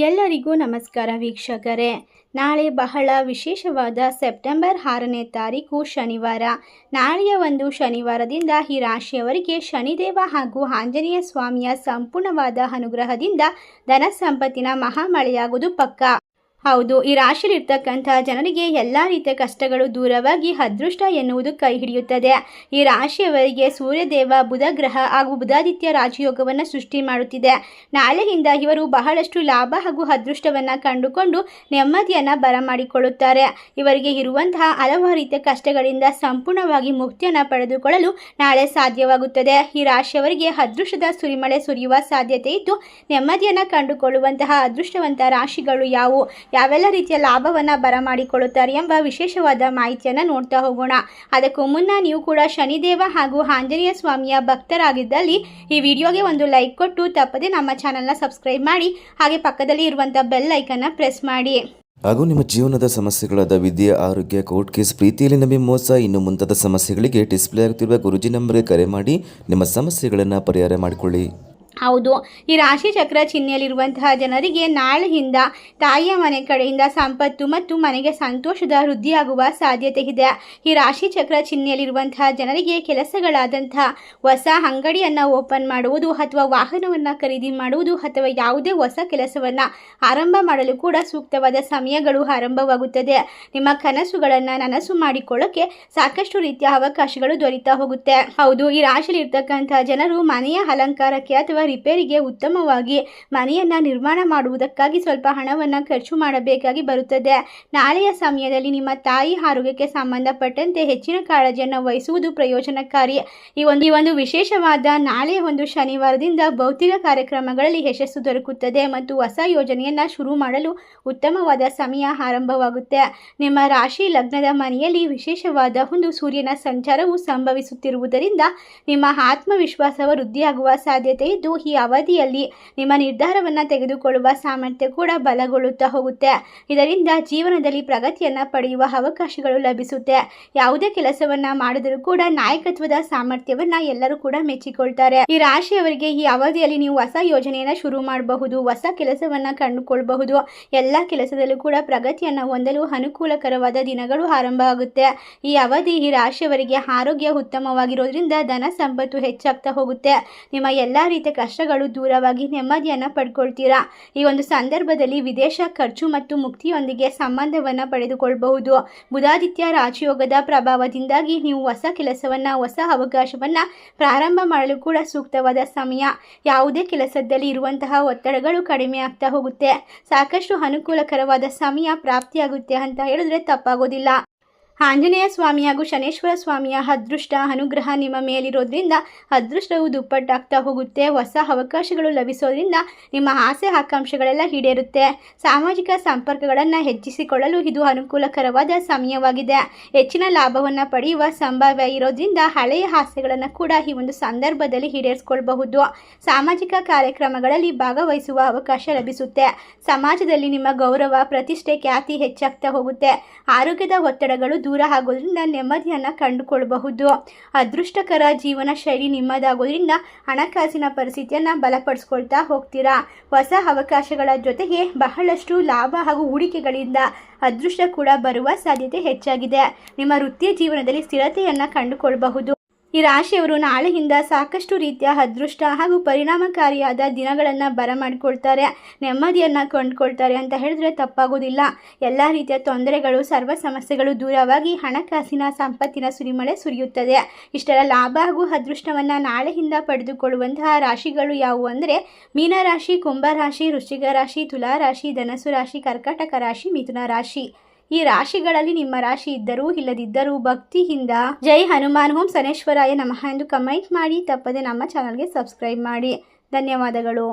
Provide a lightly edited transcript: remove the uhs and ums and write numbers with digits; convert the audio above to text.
ಎಲ್ಲರಿಗೂ ನಮಸ್ಕಾರ ವೀಕ್ಷಕರೇ. ನಾಳೆ ಬಹಳ ವಿಶೇಷವಾದ ಸೆಪ್ಟೆಂಬರ್ 6ನೇ ತಾರೀಕು ಶನಿವಾರ. ನಾಳೆಯ ಒಂದು ಶನಿವಾರದಿಂದ ಈ ರಾಶಿಯವರಿಗೆ ಶನಿದೇವ ಹಾಗೂ ಆಂಜನೇಯ ಸ್ವಾಮಿಯ ಸಂಪೂರ್ಣವಾದ ಅನುಗ್ರಹದಿಂದ ಧನ ಸಂಪತ್ತಿನ ಮಹಾಮಳೆಯಾಗುವುದು ಪಕ್ಕಾ. ಹೌದು, ಈ ರಾಶಿಯಲ್ಲಿರ್ತಕ್ಕಂಥ ಜನರಿಗೆ ಎಲ್ಲ ರೀತಿಯ ಕಷ್ಟಗಳು ದೂರವಾಗಿ ಅದೃಷ್ಟ ಎನ್ನುವುದು ಕೈ ಹಿಡಿಯುತ್ತದೆ. ಈ ರಾಶಿಯವರಿಗೆ ಸೂರ್ಯದೇವ, ಬುಧ ಗ್ರಹ ಹಾಗೂ ಬುಧಾದಿತ್ಯ ರಾಜಯೋಗವನ್ನು ಸೃಷ್ಟಿ ಮಾಡುತ್ತಿದೆ. ನಾಳೆಯಿಂದ ಇವರು ಬಹಳಷ್ಟು ಲಾಭ ಹಾಗೂ ಅದೃಷ್ಟವನ್ನು ಕಂಡುಕೊಂಡು ನೆಮ್ಮದಿಯನ್ನು ಬರಮಾಡಿಕೊಳ್ಳುತ್ತಾರೆ. ಇವರಿಗೆ ಇರುವಂತಹ ಹಲವಾರು ರೀತಿಯ ಕಷ್ಟಗಳಿಂದ ಸಂಪೂರ್ಣವಾಗಿ ಮುಕ್ತಿಯನ್ನು ಪಡೆದುಕೊಳ್ಳಲು ನಾಳೆ ಸಾಧ್ಯವಾಗುತ್ತದೆ. ಈ ರಾಶಿಯವರಿಗೆ ಅದೃಷ್ಟದ ಸುರಿಮಳೆ ಸುರಿಯುವ ಸಾಧ್ಯತೆ ಇದ್ದು, ನೆಮ್ಮದಿಯನ್ನು ಕಂಡುಕೊಳ್ಳುವಂತಹ ಅದೃಷ್ಟವಂತ ರಾಶಿಗಳು ಯಾವುವು, ಯಾವೆಲ್ಲ ರೀತಿಯ ಲಾಭವನ್ನು ಬರಮಾಡಿಕೊಳ್ಳುತ್ತಾರೆ ಎಂಬ ವಿಶೇಷವಾದ ಮಾಹಿತಿಯನ್ನು ನೋಡ್ತಾ ಹೋಗೋಣ. ಅದಕ್ಕೂ ಮುನ್ನ ನೀವು ಕೂಡ ಶನಿದೇವ ಹಾಗೂ ಆಂಜನೇಯ ಸ್ವಾಮಿಯ ಭಕ್ತರಾಗಿದ್ದಲ್ಲಿ ಈ ವಿಡಿಯೋಗೆ ಒಂದು ಲೈಕ್ ಕೊಟ್ಟು ತಪ್ಪದೆ ನಮ್ಮ ಚಾನಲ್ನ ಸಬ್ಸ್ಕ್ರೈಬ್ ಮಾಡಿ, ಹಾಗೆ ಪಕ್ಕದಲ್ಲಿ ಇರುವಂಥ ಬೆಲ್ ಐಕನ್ನ ಪ್ರೆಸ್ ಮಾಡಿ. ಹಾಗೂ ನಿಮ್ಮ ಜೀವನದ ಸಮಸ್ಯೆಗಳಾದ ವಿದ್ಯೆ, ಆರೋಗ್ಯ, ಕೋರ್ಟ್ ಕೇಸ್, ಪ್ರೀತಿಯಲ್ಲಿ ನಂಬಿ ಮೋಸ, ಇನ್ನು ಮುಂತಾದ ಸಮಸ್ಯೆಗಳಿಗೆ ಡಿಸ್ಪ್ಲೇ ಆಗುತ್ತಿರುವ ಗುರುಜಿ ನಂಬರ್ಗೆ ಕರೆ ಮಾಡಿ ನಿಮ್ಮ ಸಮಸ್ಯೆಗಳನ್ನು ಪರಿಹಾರ ಮಾಡಿಕೊಳ್ಳಿ. ಹೌದು, ಈ ರಾಶಿ ಚಕ್ರ ಚಿಹ್ನೆಯಲ್ಲಿರುವಂತಹ ಜನರಿಗೆ ನಾಳೆಯಿಂದ ತಾಯಿಯ ಮನೆ ಕಡೆಯಿಂದ ಸಂಪತ್ತು ಮತ್ತು ಮನೆಗೆ ಸಂತೋಷದ ವೃದ್ಧಿಯಾಗುವ ಸಾಧ್ಯತೆ ಇದೆ. ಈ ರಾಶಿ ಚಕ್ರ ಚಿಹ್ನೆಯಲ್ಲಿರುವಂತಹ ಜನರಿಗೆ ಕೆಲಸಗಳಾದಂತಹ ಹೊಸ ಅಂಗಡಿಯನ್ನು ಓಪನ್ ಮಾಡುವುದು ಅಥವಾ ವಾಹನವನ್ನು ಖರೀದಿ ಮಾಡುವುದು ಅಥವಾ ಯಾವುದೇ ಹೊಸ ಕೆಲಸವನ್ನು ಆರಂಭ ಮಾಡಲು ಕೂಡ ಸೂಕ್ತವಾದ ಸಮಯಗಳು ಆರಂಭವಾಗುತ್ತದೆ. ನಿಮ್ಮ ಕನಸುಗಳನ್ನು ನನಸು ಮಾಡಿಕೊಳ್ಳೋಕೆ ಸಾಕಷ್ಟು ರೀತಿಯ ಅವಕಾಶಗಳು ದೊರೀತಾ ಹೋಗುತ್ತೆ. ಹೌದು, ಈ ರಾಶಿಯಲ್ಲಿ ಇರ್ತಕ್ಕಂಥ ಜನರು ಮನೆಯ ಅಲಂಕಾರಕ್ಕೆ ಅಥವಾ ರಿಪೇರಿಗೆ ಉತ್ತಮವಾಗಿ ಮನೆಯನ್ನು ನಿರ್ಮಾಣ ಮಾಡುವುದಕ್ಕಾಗಿ ಸ್ವಲ್ಪ ಹಣವನ್ನು ಖರ್ಚು ಮಾಡಬೇಕಾಗಿ ಬರುತ್ತದೆ. ನಾಳೆಯ ಸಮಯದಲ್ಲಿ ನಿಮ್ಮ ತಾಯಿ ಆರೋಗ್ಯಕ್ಕೆ ಸಂಬಂಧಪಟ್ಟಂತೆ ಹೆಚ್ಚಿನ ಕಾಳಜಿಯನ್ನು ವಹಿಸುವುದು ಪ್ರಯೋಜನಕಾರಿ. ಈ ಒಂದು ವಿಶೇಷವಾದ ನಾಳೆಯ ಒಂದು ಶನಿವಾರದಿಂದ ಭೌತಿಕ ಕಾರ್ಯಕ್ರಮಗಳಲ್ಲಿ ಯಶಸ್ಸು ದೊರಕುತ್ತದೆ ಮತ್ತು ಹೊಸ ಯೋಜನೆಯನ್ನು ಶುರು ಮಾಡಲು ಉತ್ತಮವಾದ ಸಮಯ ಆರಂಭವಾಗುತ್ತೆ. ನಿಮ್ಮ ರಾಶಿ ಲಗ್ನದ ಮನೆಯಲ್ಲಿ ವಿಶೇಷವಾದ ಒಂದು ಸೂರ್ಯನ ಸಂಚಾರವು ಸಂಭವಿಸುತ್ತಿರುವುದರಿಂದ ನಿಮ್ಮ ಆತ್ಮವಿಶ್ವಾಸ ವೃದ್ಧಿಯಾಗುವ ಸಾಧ್ಯತೆ ಇದ್ದು, ಈ ಅವಧಿಯಲ್ಲಿ ನಿಮ್ಮ ನಿರ್ಧಾರವನ್ನು ತೆಗೆದುಕೊಳ್ಳುವ ಸಾಮರ್ಥ್ಯ ಕೂಡ ಬಲಗೊಳ್ಳುತ್ತಾ ಹೋಗುತ್ತೆ. ಇದರಿಂದ ಜೀವನದಲ್ಲಿ ಪ್ರಗತಿಯನ್ನು ಪಡೆಯುವ ಅವಕಾಶಗಳು ಲಭಿಸುತ್ತೆ. ಯಾವುದೇ ಕೆಲಸವನ್ನ ಮಾಡಿದರೂ ಕೂಡ ನಾಯಕತ್ವದ ಸಾಮರ್ಥ್ಯವನ್ನ ಎಲ್ಲರೂ ಕೂಡ ಮೆಚ್ಚಿಕೊಳ್ತಾರೆ. ಈ ರಾಶಿಯವರಿಗೆ ಈ ಅವಧಿಯಲ್ಲಿ ನೀವು ಹೊಸ ಯೋಜನೆಯನ್ನು ಶುರು ಮಾಡಬಹುದು, ಹೊಸ ಕೆಲಸವನ್ನ ಕಂಡುಕೊಳ್ಳಬಹುದು. ಎಲ್ಲ ಕೆಲಸದಲ್ಲೂ ಕೂಡ ಪ್ರಗತಿಯನ್ನು ಹೊಂದಲು ಅನುಕೂಲಕರವಾದ ದಿನಗಳು ಆರಂಭ ಆಗುತ್ತೆ. ಈ ಅವಧಿ ಈ ರಾಶಿಯವರಿಗೆ ಆರೋಗ್ಯ ಉತ್ತಮವಾಗಿರೋದ್ರಿಂದ ಧನ ಸಂಪತ್ತು ಹೆಚ್ಚಾಗ್ತಾ ಹೋಗುತ್ತೆ. ನಿಮ್ಮ ಎಲ್ಲ ರೀತಿಯ ಕಷ್ಟಗಳು ದೂರವಾಗಿ ನೆಮ್ಮದಿಯನ್ನು ಪಡ್ಕೊಳ್ತೀರಾ. ಈ ಒಂದು ಸಂದರ್ಭದಲ್ಲಿ ವಿದೇಶ ಖರ್ಚು ಮತ್ತು ಮುಕ್ತಿಯೊಂದಿಗೆ ಸಂಬಂಧವನ್ನು ಪಡೆದುಕೊಳ್ಳಬಹುದು. ಬುಧಾದಿತ್ಯ ರಾಜಯೋಗದ ಪ್ರಭಾವದಿಂದಾಗಿ ನೀವು ಹೊಸ ಕೆಲಸವನ್ನು, ಹೊಸ ಅವಕಾಶವನ್ನು ಪ್ರಾರಂಭ ಮಾಡಲು ಕೂಡ ಸೂಕ್ತವಾದ ಸಮಯ. ಯಾವುದೇ ಕೆಲಸದಲ್ಲಿ ಇರುವಂತಹ ಒತ್ತಡಗಳು ಕಡಿಮೆ ಆಗ್ತಾ ಹೋಗುತ್ತೆ. ಸಾಕಷ್ಟು ಅನುಕೂಲಕರವಾದ ಸಮಯ ಪ್ರಾಪ್ತಿಯಾಗುತ್ತೆ ಅಂತ ಹೇಳಿದ್ರೆ ತಪ್ಪಾಗೋದಿಲ್ಲ. ಆಂಜನೇಯ ಸ್ವಾಮಿ ಹಾಗೂ ಶನೇಶ್ವರ ಸ್ವಾಮಿಯ ಅದೃಷ್ಟ ಅನುಗ್ರಹ ನಿಮ್ಮ ಮೇಲಿರೋದ್ರಿಂದ ಅದೃಷ್ಟವು ದುಪ್ಪಟ್ಟಾಗ್ತಾ ಹೋಗುತ್ತೆ. ಹೊಸ ಅವಕಾಶಗಳು ಲಭಿಸೋದ್ರಿಂದ ನಿಮ್ಮ ಆಸೆ ಆಕಾಂಕ್ಷೆಗಳೆಲ್ಲ ಈಡೇರುತ್ತೆ. ಸಾಮಾಜಿಕ ಸಂಪರ್ಕಗಳನ್ನು ಹೆಚ್ಚಿಸಿಕೊಳ್ಳಲು ಇದು ಅನುಕೂಲಕರವಾದ ಸಮಯವಾಗಿದೆ. ಹೆಚ್ಚಿನ ಲಾಭವನ್ನು ಪಡೆಯುವ ಸಂಭಾವ್ಯ ಇರೋದ್ರಿಂದ ಹಳೆಯ ಆಸೆಗಳನ್ನು ಕೂಡ ಈ ಒಂದು ಸಂದರ್ಭದಲ್ಲಿ ಈಡೇರಿಸಿಕೊಳ್ಳಬಹುದು. ಸಾಮಾಜಿಕ ಕಾರ್ಯಕ್ರಮಗಳಲ್ಲಿ ಭಾಗವಹಿಸುವ ಅವಕಾಶ ಲಭಿಸುತ್ತೆ. ಸಮಾಜದಲ್ಲಿ ನಿಮ್ಮ ಗೌರವ, ಪ್ರತಿಷ್ಠೆ, ಖ್ಯಾತಿ ಹೆಚ್ಚಾಗ್ತಾ ಹೋಗುತ್ತೆ. ಆರೋಗ್ಯದ ಒತ್ತಡಗಳು ದೂರ ಆಗೋದ್ರಿಂದ ನೆಮ್ಮದಿಯನ್ನು ಕಂಡುಕೊಳ್ಳಬಹುದು. ಅದೃಷ್ಟಕರ ಜೀವನ ಶೈಲಿ ನಿಮ್ಮದಾಗೋದ್ರಿಂದ ಹಣಕಾಸಿನ ಪರಿಸ್ಥಿತಿಯನ್ನು ಬಲಪಡಿಸ್ಕೊಳ್ತಾ ಹೋಗ್ತೀರಾ. ಹೊಸ ಅವಕಾಶಗಳ ಜೊತೆಗೆ ಬಹಳಷ್ಟು ಲಾಭ ಹಾಗೂ ಹೂಡಿಕೆಗಳಿಂದ ಅದೃಷ್ಟ ಕೂಡ ಬರುವ ಸಾಧ್ಯತೆ ಹೆಚ್ಚಾಗಿದೆ. ನಿಮ್ಮ ವೃತ್ತಿ ಜೀವನದಲ್ಲಿ ಸ್ಥಿರತೆಯನ್ನು ಕಂಡುಕೊಳ್ಳಬಹುದು. ಈ ರಾಶಿಯವರು ನಾಳೆಯಿಂದ ಸಾಕಷ್ಟು ರೀತಿಯ ಅದೃಷ್ಟ ಹಾಗೂ ಪರಿಣಾಮಕಾರಿಯಾದ ದಿನಗಳನ್ನು ಬರಮಾಡಿಕೊಳ್ತಾರೆ, ನೆಮ್ಮದಿಯನ್ನು ಕೊಂಡ್ಕೊಳ್ತಾರೆ ಅಂತ ಹೇಳಿದ್ರೆ ತಪ್ಪಾಗೋದಿಲ್ಲ. ಎಲ್ಲ ರೀತಿಯ ತೊಂದರೆಗಳು, ಸರ್ವ ಸಮಸ್ಯೆಗಳು ದೂರವಾಗಿ ಹಣಕಾಸಿನ ಸಂಪತ್ತಿನ ಸುರಿಮಳೆ ಸುರಿಯುತ್ತದೆ. ಇಷ್ಟೆಲ್ಲ ಲಾಭ ಹಾಗೂ ಅದೃಷ್ಟವನ್ನು ನಾಳೆಯಿಂದ ಪಡೆದುಕೊಳ್ಳುವಂತಹ ರಾಶಿಗಳು ಯಾವುವು ಅಂದರೆ ಮೀನರಾಶಿ, ಕುಂಭರಾಶಿ, ವೃಶ್ಚಿಕ ರಾಶಿ, ತುಲಾ ರಾಶಿ, ಧನಸ್ಸು ರಾಶಿ, ಕರ್ಕಾಟಕ ರಾಶಿ, ಮಿಥುನ ರಾಶಿ. ಈ ರಾಶಿಗಳಲ್ಲಿ ನಿಮ್ಮ ರಾಶಿ ಇದ್ದರೂ ಇಲ್ಲದಿದ್ದರೂ ಭಕ್ತಿಯಿಂದ ಜೈ ಹನುಮಾನ್, ಓಂ ಶನೇಶ್ವರಾಯ ನಮಃ ಎಂದು ಕಮೆಂಟ್ ಮಾಡಿ, ತಪ್ಪದೆ ನಮ್ಮ ಚಾನಲ್ಗೆ ಸಬ್ಸ್ಕ್ರೈಬ್ ಮಾಡಿ. ಧನ್ಯವಾದಗಳು.